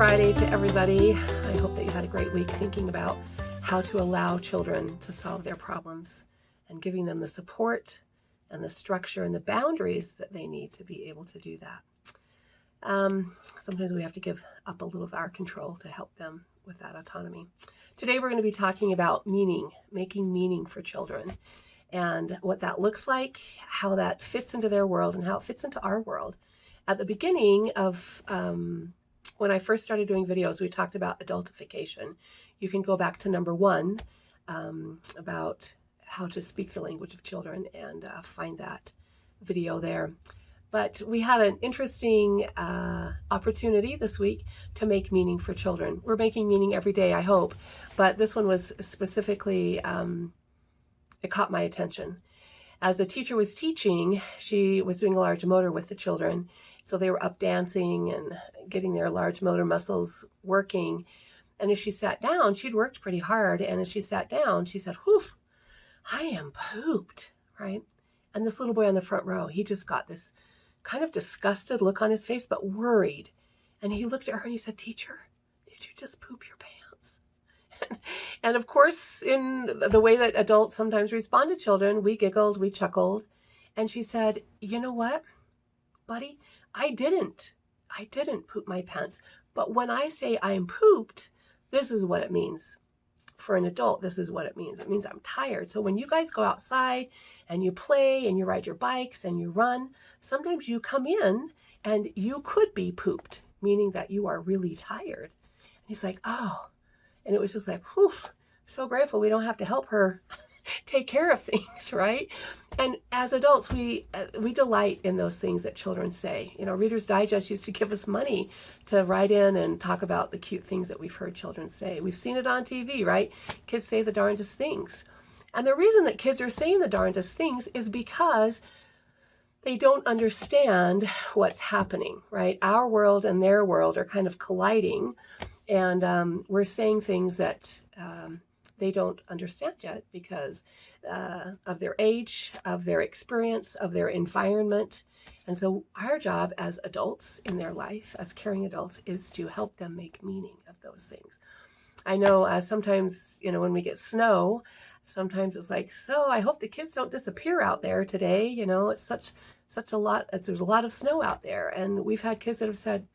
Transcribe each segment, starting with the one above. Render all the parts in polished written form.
Friday to everybody. I hope that you had a great week thinking about how to allow children to solve their problems and giving them the support and the structure and the boundaries that they need to be able to do that. Sometimes we have to give up a little of our control to help them with that autonomy. Today we're going to be talking about meaning, making meaning for children, and what that looks like, how that fits into their world, and how it fits into our world. At the beginning of when I first started doing videos, we talked about adultification. You can go back to number 1 about how to speak the language of children and find that video there. But we had an interesting opportunity this week to make meaning for children. We're making meaning every day, I hope, but this one was specifically, it caught my attention. As the teacher was teaching, she was doing a large motor with the children. So they were up dancing and getting their large motor muscles working. And as she sat down, she'd worked pretty hard. And as she sat down, she said, "Whew, I am pooped," right? And this little boy on the front row, he just got this kind of disgusted look on his face, but worried. And he looked at her and he said, "Teacher, did you just poop your pants?" And of course, in the way that adults sometimes respond to children, we giggled, we chuckled. And she said, "You know what, buddy? I didn't poop my pants. But when I say I'm pooped, this is what it means. For an adult, this is what it means. It means I'm tired. So when you guys go outside and you play and you ride your bikes and you run, sometimes you come in and you could be pooped, meaning that you are really tired." And he's like, "Oh." And it was just like, whew, so grateful we don't have to help her take care of things, right? And as adults, we delight in those things that children say. You know, Reader's Digest used to give us money to write in and talk about the cute things that we've heard children say. We've seen it on TV, right? Kids say the darndest things. And the reason that kids are saying the darndest things is because they don't understand what's happening, right? Our world and their world are kind of colliding, and we're saying things that they don't understand yet because of their age, of their experience, of their environment. And so our job as adults in their life, as caring adults, is to help them make meaning of those things. I know sometimes, you know, when we get snow, sometimes it's like, "So I hope the kids don't disappear out there today. You know, it's such a lot, there's a lot of snow out there." And we've had kids that have said,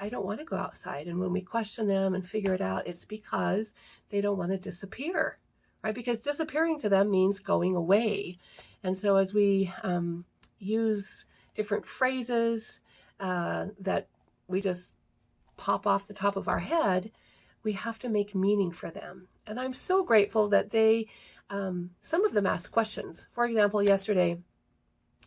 I don't want to go outside. And when we question them and figure it out, it's because they don't want to disappear, right? Because disappearing to them means going away. And so as we use different phrases that we just pop off the top of our head, we have to make meaning for them. And I'm so grateful that they, some of them ask questions. For example, yesterday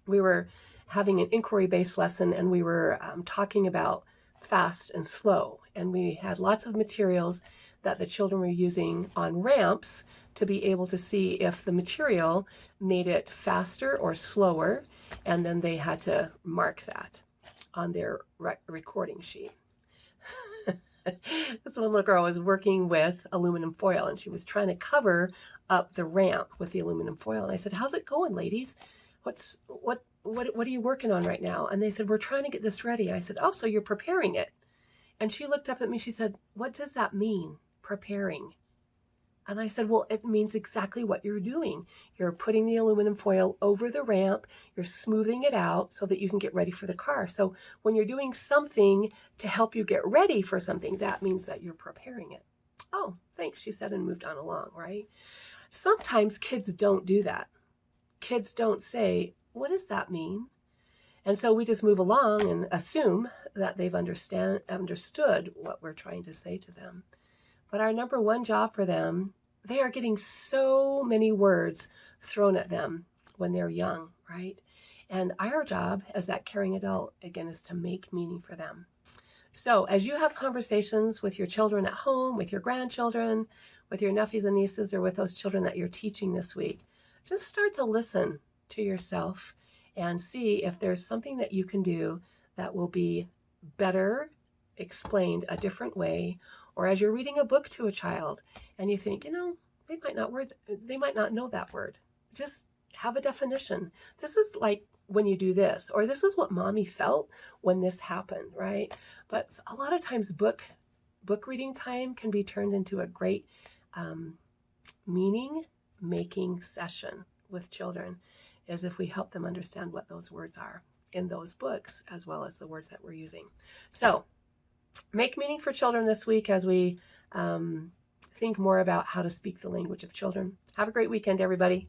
we were having an inquiry-based lesson and we were talking about fast and slow. And we had lots of materials that the children were using on ramps to be able to see if the material made it faster or slower. And then they had to mark that on their recording sheet. This one little girl was working with aluminum foil and she was trying to cover up the ramp with the aluminum foil. And I said, "How's it going, ladies? What are you working on right now?" And they said, "We're trying to get this ready." I said, "Oh, so you're preparing it." And she looked up at me, she said, "What does that mean, preparing?" And I said, "Well, it means exactly what you're doing. You're putting the aluminum foil over the ramp, you're smoothing it out so that you can get ready for the car. So when you're doing something to help you get ready for something, that means that you're preparing it." "Oh, thanks," she said, and moved on along, right? Sometimes kids don't do that. Kids don't say, "What does that mean?" And so we just move along and assume that they've understood what we're trying to say to them. But our number one job for them, they are getting so many words thrown at them when they're young, right? And our job as that caring adult, again, is to make meaning for them. So as you have conversations with your children at home, with your grandchildren, with your nephews and nieces, or with those children that you're teaching this week, just start to listen to yourself and see if there's something that you can do that will be better explained a different way. Or as you're reading a book to a child and you think, you know, they might not know that word. Just have a definition. This is like when you do this, or this is what mommy felt when this happened, right? But a lot of times book reading time can be turned into a great meaning making session with children, as if we help them understand what those words are in those books, as well as the words that we're using. So make meaning for children this week as we think more about how to speak the language of children. Have a great weekend, everybody.